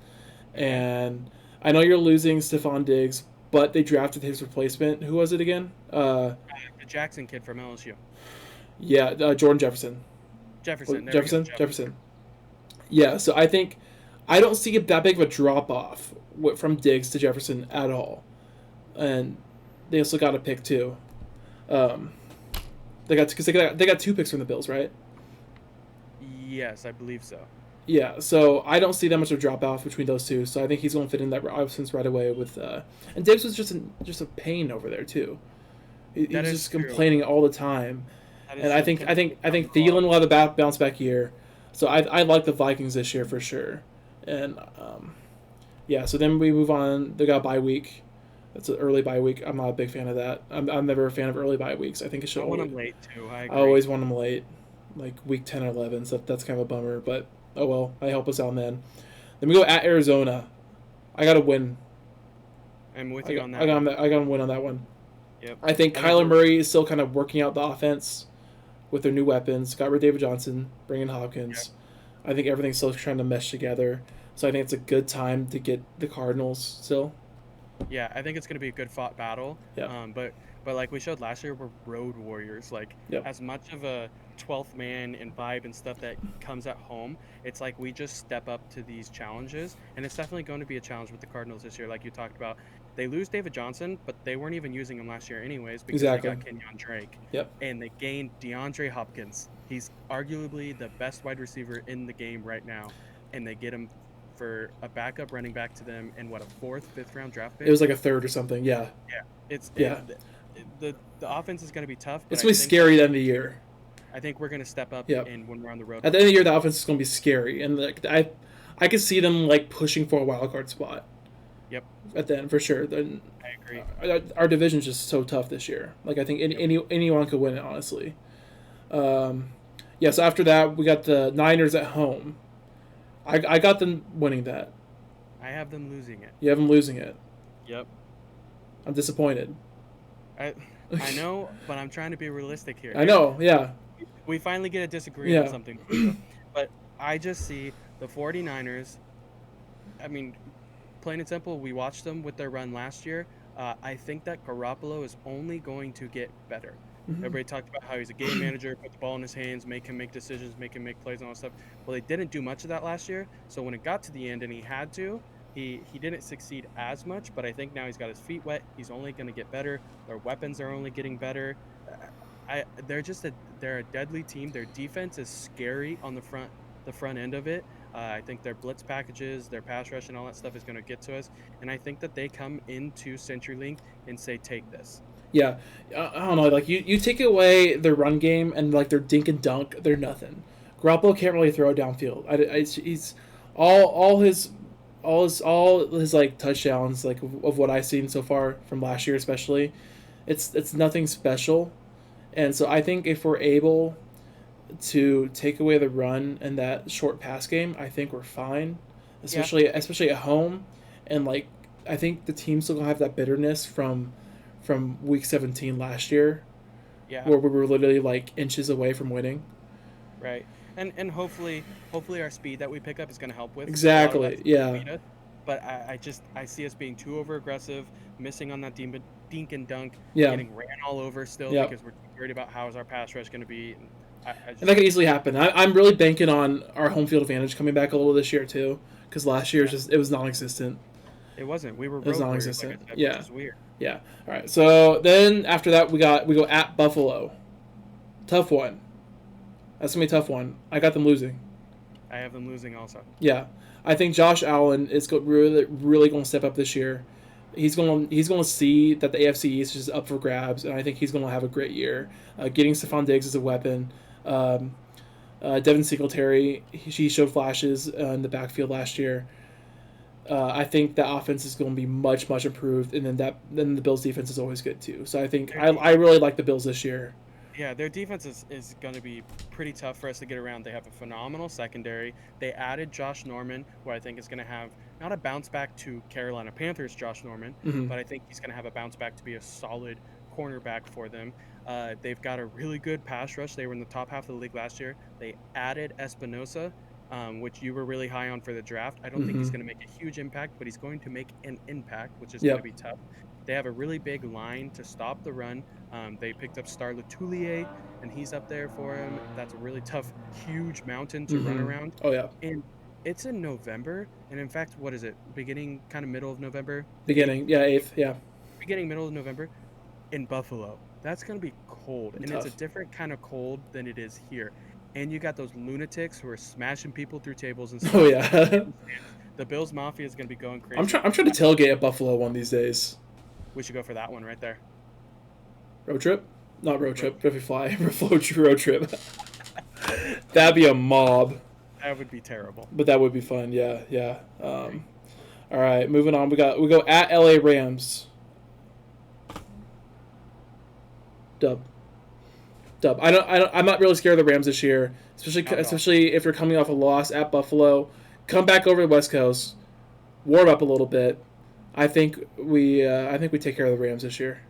okay. and I know you're losing Stephon Diggs, but they drafted his replacement. Who was it again? The Jackson kid from LSU. Yeah, Jordan Jefferson. Jefferson. There we go. Jefferson. Yeah, so I don't see that big of a drop off from Diggs to Jefferson at all, and they also got a pick too. Um, they got 2 picks from the Bills, right? Yes, I believe so. Yeah, so I don't see that much of a drop off between those two. So I think he's going to fit in that offense right away with. And Diggs was just a pain over there too. He That was is just true. complaining all the time, That and is true. I think Thielen will have a bounce back year. So I like the Vikings this year for sure, and yeah. So then we move on. They got a bye week. That's an early bye week. I'm not a big fan of that. I'm never a fan of early bye weeks. I think it should I want always. him late too. I I agree. always want them late, like week 10 or 11. So that's kind of a bummer. But oh well, I help us out, man. Then we go at Arizona. I got to win. I'm with you on that. I got to win on that one. Yep. I think Kyler Murray is still kind of working out the offense with their new weapons. Got rid of David Johnson, bring in Hopkins. I think everything's still trying to mesh together. So I think it's a good time to get the Cardinals still. Yeah, I think it's going to be a good fought battle. Yeah. But like we showed last year, we're road warriors. Like Yep. as much of a 12th man and vibe and stuff that comes at home, it's like we just step up to these challenges, and it's definitely going to be a challenge with the Cardinals this year. Like you talked about, they lose David Johnson, but they weren't even using him last year anyways because Exactly. they got Kenyon Drake. Yep. And they gained DeAndre Hopkins. He's arguably the best wide receiver in the game right now, and they get him for a backup running back to them and what, a 4th, 5th round draft pick. It was like a third or something. Yeah. The offense is going to be tough. But It's going to be scary at the end of the year. I think we're going to step up, Yep. and when we're on the road. At the end of the year, the offense is going to be scary, and like I could see them like pushing for a wild card spot. Yep. At the end, for sure. Then I agree. our division's just so tough this year. Like I think anyone could win it, honestly. Yeah. So after that, we got the Niners at home. I got them winning that. I have them losing it. You have them losing it. Yep. I'm disappointed. I know, but I'm trying to be realistic here. I know. Yeah. We finally get to disagree on Yeah. something. But I just see the 49ers. I mean, plain and simple, we watched them with their run last year. I think that Garoppolo is only going to get better. Mhm. Everybody talked about how he's a game manager, put the ball in his hands, make him make decisions, make him make plays and all that stuff. Well, they didn't do much of that last year. So when it got to the end and he had to, he didn't succeed as much. But I think now he's got his feet wet. He's only going to get better. Their weapons are only getting better. They're a deadly team. Their defense is scary on the front end of it. I think their blitz packages, their pass rush, and all that stuff is going to get to us. And I think that they come into CenturyLink and say, "Take this." Yeah, I don't know. Like you take away their run game and like their dink and dunk, they're nothing. Garoppolo can't really throw downfield. He's all his like touchdowns like of what I've seen so far from last year especially, it's nothing special, and so I think if we're able to take away the run and that short pass game, I think we're fine, especially at home, and like I think the team's still gonna have that bitterness from week 17 last year, where we were literally like inches away from winning. Right. And hopefully our speed that we pick up is going to help with Exactly. Yeah. But I see us being too over aggressive, missing on that dink and dunk, Yeah. getting ran all over still Yeah. because we're worried about how is our pass rush going to be. And that could easily happen. I'm really banking on our home field advantage coming back a little this year too, because last year it was non-existent. It wasn't. We were It was road warriors, non-existent. like I said, Yeah. which is weird. Yeah. All right. So then after that we go at Buffalo. Tough one. That's gonna be a tough one. I got them losing. I have them losing also. Yeah, I think Josh Allen is really going to step up this year. He's going to see that the AFC East is up for grabs, and I think he's going to have a great year. Getting Stephon Diggs as a weapon. Devin Singletary, he showed flashes in the backfield last year. I think that offense is going to be much much improved, and then the Bills defense is always good too. So I think I really like the Bills this year. Yeah, their defense is going to be pretty tough for us to get around. They have a phenomenal secondary. They added Josh Norman, who I think is going to have not a bounce back to Carolina Panthers Josh Norman, Mm-hmm. but I think he's going to have a bounce back to be a solid cornerback for them. They've got a really good pass rush. They were in the top half of the league last year. They added Espinosa, which you were really high on for the draft. I don't think he's Mm-hmm. going to make a huge impact, but he's going to make an impact, which is going to Yep. be tough. They have a really big line to stop the run. They picked up Star Latulier, and he's up there for him. That's a really tough, huge mountain to run Mm-hmm. around. Oh yeah. And it's in November, and in fact, what is it? Beginning, kind of middle of November, eighth, Beginning, yeah, eighth, yeah, beginning middle of November in Buffalo. That's gonna be cold, and it's a tough. different kind of cold than it is here. And you got those lunatics who are smashing people through tables and Oh stuff. yeah. The Bills Mafia is gonna be going I'm crazy. trying. I'm trying to tailgate at Buffalo one of these days. We should go for that one right there. Road trip? Not road Road. trip. If we fly, road trip. That'd be a mob, That would be terrible. but that would be fun. Yeah, yeah. All right, moving on. We go at LA Rams. Dub. Dub. I'm not really scared of the Rams this year, Not at all. especially if you're coming off a loss at Buffalo. Come back over to the West Coast, warm up a little bit. I think we take care of the Rams this year.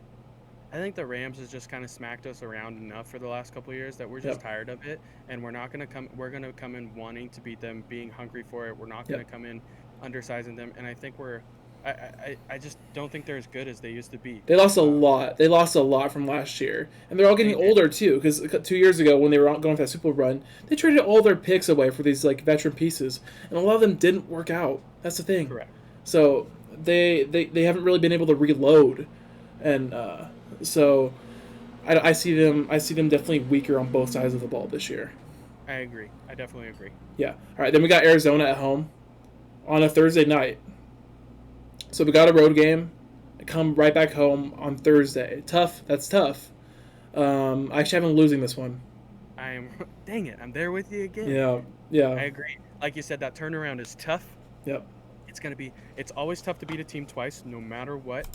I think the Rams has just kind of smacked us around enough for the last couple of years that we're just Yep. tired of it, and we're not gonna come. We're gonna come in wanting to beat them, being hungry for it. We're not gonna Yep. come in undersizing them, and I think we're. I just don't think they're as good as they used to be. They lost a lot. They lost a lot from last year, and they're all getting They did. older too. Because 2 years ago, when they were going for that Super Bowl run, they traded all their picks away for these like veteran pieces, and a lot of them didn't work out. That's the thing. Correct. So they haven't really been able to reload, and so I see them definitely weaker on both sides of the ball this year. I agree. I definitely agree. Yeah. All right. Then we got Arizona at home on a Thursday night. So we got a road game. Come right back home on Thursday. Tough. That's tough. I actually have them losing this one. I am. Dang it! I'm there with you again. Yeah. I Yeah. agree. Like you said, that turnaround is tough. Yep. It's gonna be. It's always tough to beat a team twice, no matter what.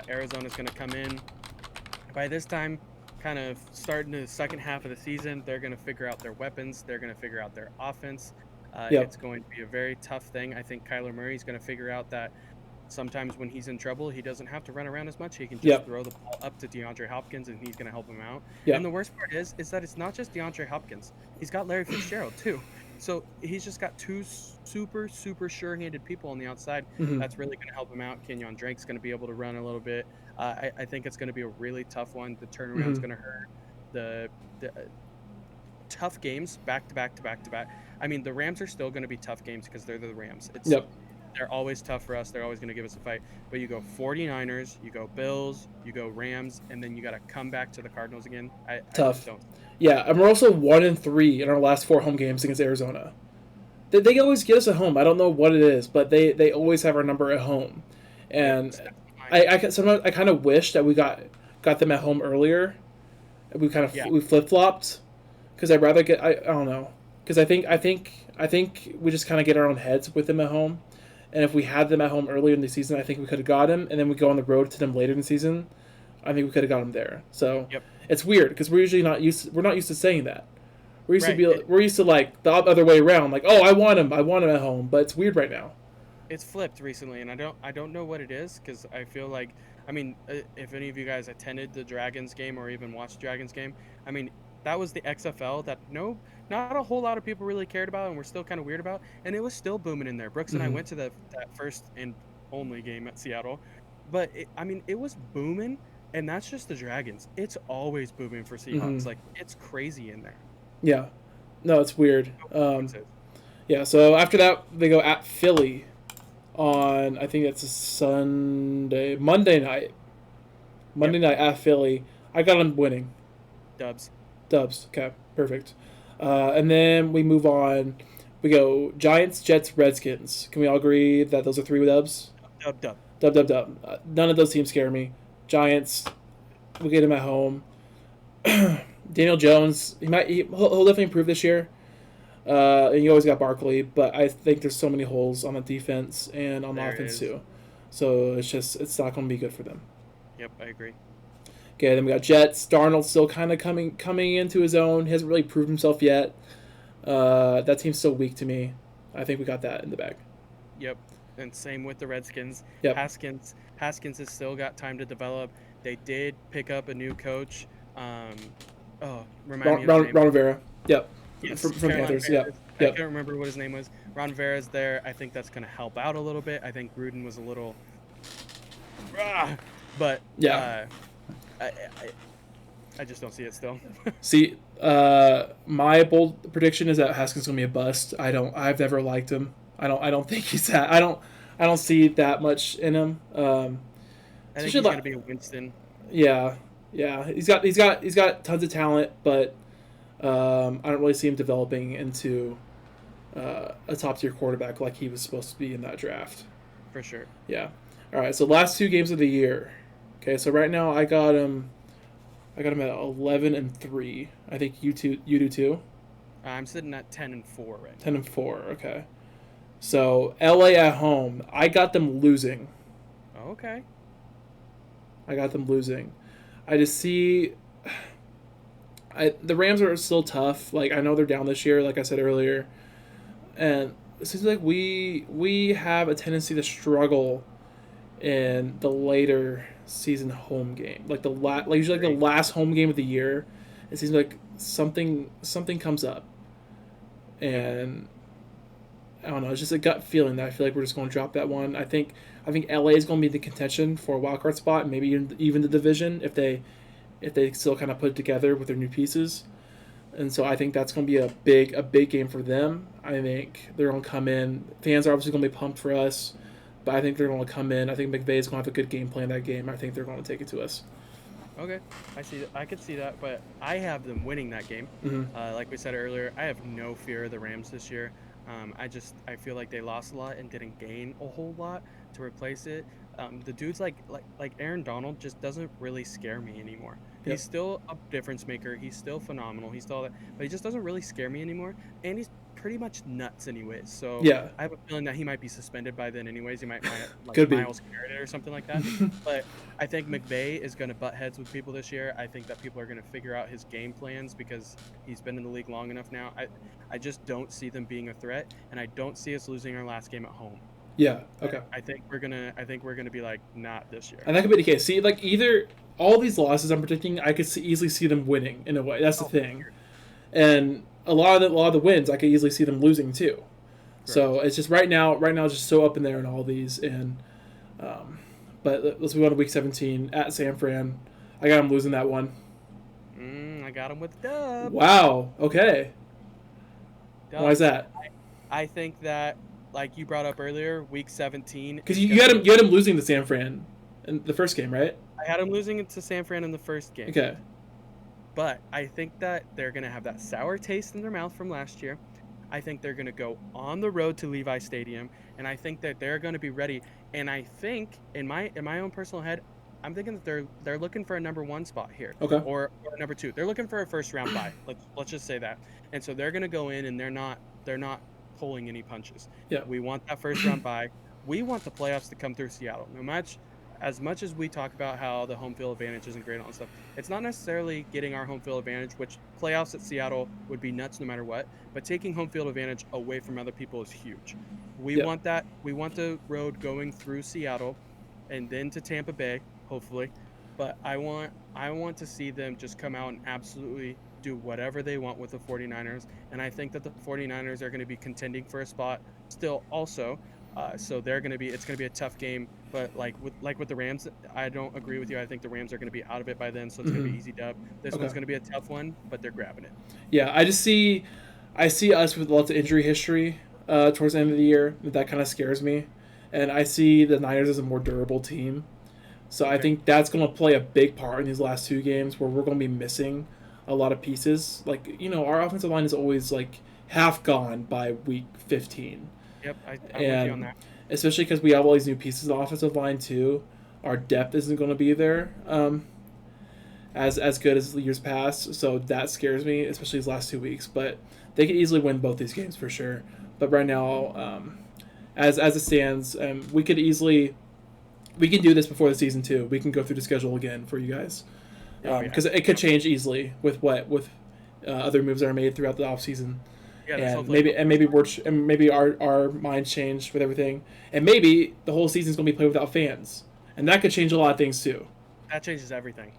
Arizona's gonna come in. By this time, kind of starting the second half of the season, they're going to figure out their weapons. They're going to figure out their offense. Yep. It's going to be a very tough thing. I think Kyler Murray's going to figure out that sometimes when he's in trouble, he doesn't have to run around as much. He can just Yep. throw the ball up to DeAndre Hopkins, and he's going to help him out. Yep. And the worst part is that it's not just DeAndre Hopkins. He's got Larry Fitzgerald too. So he's just got two super sure-handed people on the outside. Mhm. That's really going to help him out. Kenyon Drake's going to be able to run a little bit. I think it's going to be a really tough one. The turnaround's Mhm. going to hurt. The tough games back to back to back to back. I mean, the Rams are still going to be tough games because they're the Rams. Yep. They're always tough for us. They're always going to give us a fight. But you go 49ers, you go Bills, you go Rams, and then you got to come back to the Cardinals again. I Tough. just don't. Yeah, and we're also 1-3 in our last 4 home games against Arizona. They always get us at home. I don't know what it is, but they always have our number at home, and sometimes I kind of wish that we got them at home earlier. We kind of Yeah. we flip flopped because I'd rather get I don't know because I think we just kind of get our own heads with them at home, and if we had them at home earlier in the season, I think we could have got them, and then we go on the road to them later in the season. I think we could have got them there. So Yep. it's weird because we're not used to saying that. Right. We're used to like the other way around, like, oh, I want him at home, but it's weird right now. It's flipped recently, and I don't know what it is because I feel like I mean if any of you guys attended the Dragons game or even watched Dragons game, I mean that was the XFL that not a whole lot of people really cared about and were still kind of weird about, and it was still booming in there. Brooks and I Mhm. went to that first and only game at Seattle, but I mean it was booming, and that's just the Dragons. It's always booming for Seahawks. Mhm. Like it's crazy in there. Yeah, no, it's weird. What's it? Yeah, so after that they go at Philly on I think it's a Monday night. Monday night at Philly. I got them winning. Dubs. Dubs. Okay, perfect. And then we move on. We go Giants, Jets, Redskins. Can we all agree that those are 3 dubs? Dub. Dub. None of those teams scare me. Giants, we get him at home. Daniel Jones, he'll definitely improve this year. And you always got Barkley, but I think there's so many holes on the defense and on the There offense is. too. So it's not going to be good for them. Yep, I agree. Okay, then we got Jets. Darnold still kind of coming into his own. He hasn't really proved himself yet. That team's still weak to me. I think we got that in the bag. Yep. And same with the Redskins. Yep. Haskins has still got time to develop. They did pick up a new coach. Remind me of his name. Ron Rivera. Yep. Yes, From Carolina Panthers. Panthers. Yep. I Yep. can't remember what his name was. Ron Rivera's there. I think that's going to help out a little bit. I think Gruden was a little, but Yeah. I, I I just don't see it still. See, my bold prediction is that Haskins gonna be a bust. I've never liked him. I don't think he's that. I don't see that much in him. I think he's going to be a Winston. Yeah, yeah. He's got tons of talent, but I don't really see him developing into a top tier quarterback like he was supposed to be in that draft. For sure. Yeah. All right. So last 2 games of the year. Okay. So right now I got him. I got him at 11-3. I think you do too. I'm sitting at 10-4 right now. 10-4. Okay. So LA at home. I got them losing. Okay. I got them losing. I just see. The Rams are still tough. Like I know they're down this year, like I said earlier, and it seems like we have a tendency to struggle in the later season home game, like usually like the last home game of the year. It seems like something comes up, and I don't know. It's just a gut feeling that I feel like we're just going to drop that one. I think LA is going to be the contention for a wild card spot, maybe even the division if they still kind of put it together with their new pieces. And so I think that's going to be a big game for them. I think they're going to come in. Fans are obviously going to be pumped for us, but I think they're going to come in. I think McVay is going to have a good game plan that game. I think they're going to take it to us. Okay, I see that. I could see that, but I have them winning that game. Mm-hmm. Like we said earlier, I have no fear of the Rams this year. I feel like they lost a lot and didn't gain a whole lot to replace it. The dudes like Aaron Donald just doesn't really scare me anymore. Yep. He's still a difference maker. He's still phenomenal. He's still that, but he just doesn't really scare me anymore. And he's pretty much nuts anyways. So Yeah. I have a feeling that he might be suspended by then anyways. He might like Could be. Miles Garrett or something like that. But I think McVay is going to butt heads with people this year. I think that people are going to figure out his game plans because he's been in the league long enough now. I just don't see them being a threat, and I don't see us losing our last game at home. Yeah. Okay. I think we're gonna be like not this year. And that could be the case. See, like either all these losses I'm predicting, I could easily see them winning in a way. That's the thing. And a lot of the wins, I could easily see them losing too. Correct. So it's just right now, it's just so up in there in all these. And but let's move on to week 17 at San Fran. I got them losing that one. I got them with dub. Wow. Okay. Dub. Why is that? I think that, like you brought up earlier, week 17. Because you had him losing to San Fran in the first game, right? I had him losing to San Fran in the first game. Okay. But I think that they're going to have that sour taste in their mouth from last year. I think they're going to go on the road to Levi Stadium, and I think that they're going to be ready. And I think, in my own personal head, I'm thinking that they're looking for a number 1 spot here. Okay. Or number 2. They're looking for a first round bye. Let's just say that. And so they're going to go in, and they're not pulling any punches. Yeah. We want that first round bye. We want the playoffs to come through Seattle. As much as we talk about how the home field advantage isn't great on stuff, it's not necessarily getting our home field advantage, which playoffs at Seattle would be nuts no matter what, but taking home field advantage away from other people is huge. We want that. We want the road going through Seattle and then to Tampa Bay, hopefully. But I want to see them just come out and absolutely do whatever they want with the 49ers, and I think that the 49ers are going to be contending for a spot still also. So it's going to be a tough game, but like with the Rams, I don't agree with you. I think the Rams are going to be out of it by then, so it's going to be easy dub. This one's going to be a tough one, but they're grabbing it. Yeah, I see us with lots of injury history towards the end of the year. That kind of scares me, and I see the Niners as a more durable team. So I think that's going to play a big part in these last 2 games where we're going to be missing a lot of pieces. Like, our offensive line is always like half gone by week 15. Yep, I'm with you on that. Especially because we have all these new pieces on the offensive line too. Our depth isn't going to be there. as good as the years past, so that scares me, especially these last 2 weeks. But they could easily win both these games for sure. But right now, as it stands, we can do this before the season too. We can go through the schedule again for you guys because it could change easily with other moves that are made throughout the offseason. Yeah, And maybe our minds change with everything, and maybe the whole season's gonna be played without fans, and that could change a lot of things too. That changes everything.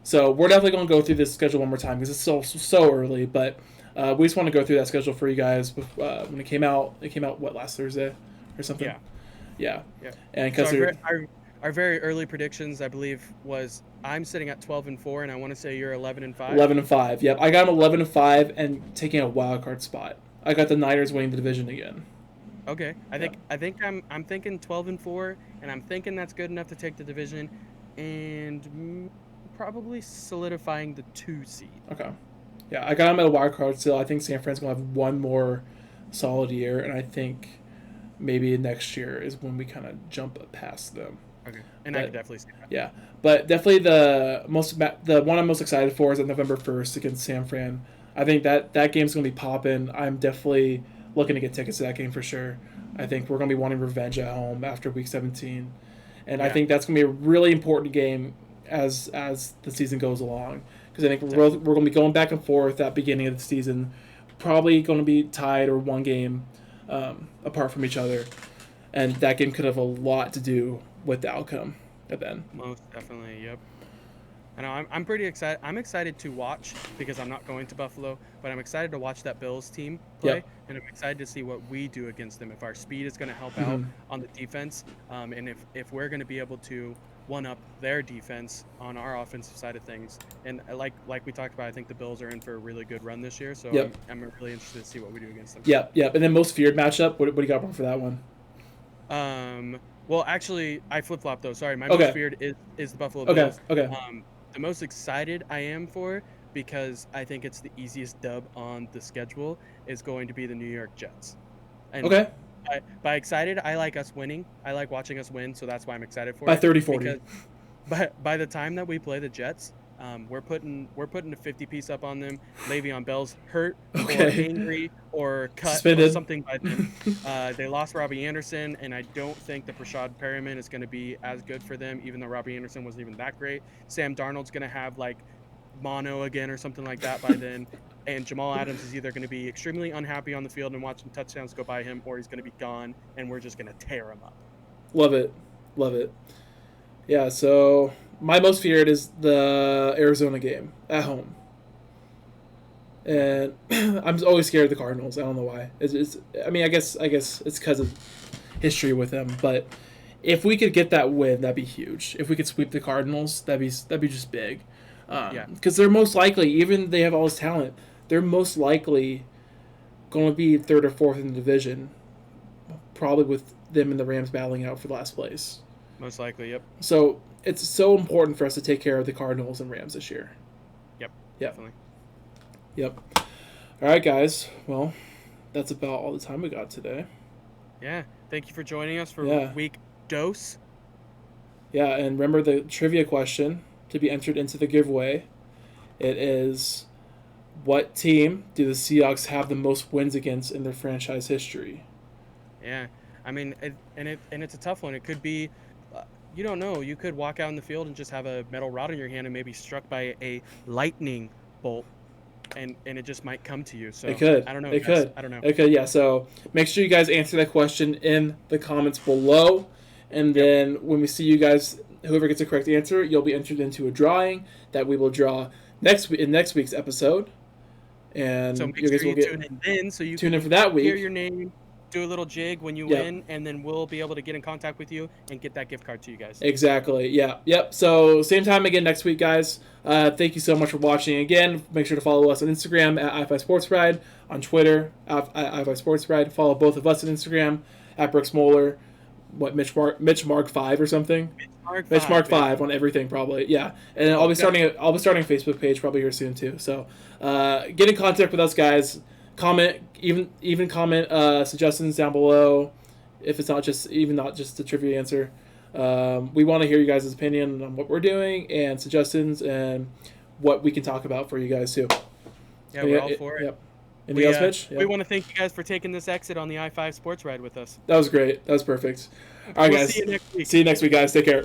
So we're definitely gonna go through this schedule one more time because it's so early, but we just want to go through that schedule for you guys. When it came out, what, last Thursday or something? Yeah. And because our very early predictions, I believe, was I'm sitting at 12-4, and I want to say you're 11-5. 11-5. Yep, I got them 11-5 and taking a wild card spot. I got the Niners winning the division again. Okay, I think I'm thinking 12-4, and I'm thinking that's good enough to take the division, and probably solidifying the 2 seed. Okay. Yeah, I got them at a wild card still. I think San Fran's gonna have one more solid year, and I think maybe next year is when we kind of jump past them. Okay, I can definitely see that. Yeah, but definitely the one I'm most excited for is on November 1st against San Fran. I think that game's gonna be popping. I'm definitely looking to get tickets to that game for sure. I think we're gonna be wanting revenge at home after Week 17, and I think that's gonna be a really important game as the season goes along, because I think we're gonna be going back and forth at the beginning of the season, probably gonna be tied or one game apart from each other, and that game could have a lot to do with the outcome at the end. Most definitely, yep. I know I'm pretty excited. I'm excited to watch because I'm not going to Buffalo, but I'm excited to watch that Bills team play, and I'm excited to see what we do against them. If our speed is going to help out on the defense, and if we're going to be able to one up their defense on our offensive side of things. And like we talked about, I think the Bills are in for a really good run this year, so I'm really interested to see what we do against them. Yep. And then most feared matchup, what do you got for that one? Well, actually, I flip-flop though. Sorry, my most feared is the Buffalo Bills. Okay. The most excited I am for, because I think it's the easiest dub on the schedule, is going to be the New York Jets. And by excited, I like us winning. I like watching us win, so that's why I'm excited for it. By 30-40. Because by the time that we play the Jets, we're putting a 50-piece up on them. Le'Veon Bell's hurt or angry or cut Suspended. Or something by them. They lost Robbie Anderson, and I don't think that Rashad Perriman is going to be as good for them, even though Robbie Anderson wasn't even that great. Sam Darnold's going to have like mono again or something like that by then. And Jamal Adams is either going to be extremely unhappy on the field and watching touchdowns go by him, or he's going to be gone, and we're just going to tear him up. Love it. Yeah, so my most feared is the Arizona game at home. And I'm always scared of the Cardinals. I don't know why. I guess it's because of history with them. But if we could get that win, that'd be huge. If we could sweep the Cardinals, that'd be just big. Because they're most likely, even they have all this talent, they're most likely going to be third or fourth in the division, probably with them and the Rams battling out for last place. Most likely, yep. So it's so important for us to take care of the Cardinals and Rams this year. Yep. Definitely. Yep. All right, guys. Well, that's about all the time we got today. Yeah. Thank you for joining us for week dose. Yeah, and remember the trivia question to be entered into the giveaway. It is, what team do the Seahawks have the most wins against in their franchise history? Yeah. I mean, it's a tough one. It could be, you don't know. You could walk out in the field and just have a metal rod in your hand and maybe struck by a lightning bolt, and it just might come to you. So it could. I don't know. I don't know. It could, yeah. So make sure you guys answer that question in the comments below, and then when we see you guys, whoever gets the correct answer, you'll be entered into a drawing that we will draw next week's episode. And so make sure you tune in then, so you tune in for that week. Hear your name, do a little jig when you win, and then we'll be able to get in contact with you and get that gift card to you guys. Exactly. Yeah. Yep. So same time again next week, guys. Thank you so much for watching again. Make sure to follow us on Instagram at i5 Sports Ride, on Twitter at i5 Sports Ride. Follow both of us on Instagram at Brooks Moeller. What, Mitch Mark 5 or something? Mitch Mark 5 on everything probably. Yeah. And I'll be starting a Facebook page probably here soon too. So get in contact with us, guys. Comment, even comment suggestions down below if it's not just the trivia answer. We want to hear you guys' opinion on what we're doing and suggestions and what we can talk about for you guys too. Yeah, we're all for it. Yep. Anything else, Mitch? We want to thank you guys for taking this exit on the I-5 sports ride with us. That was great. That was perfect. All right, We'll guys. see you next week. See you next week, guys. Take care.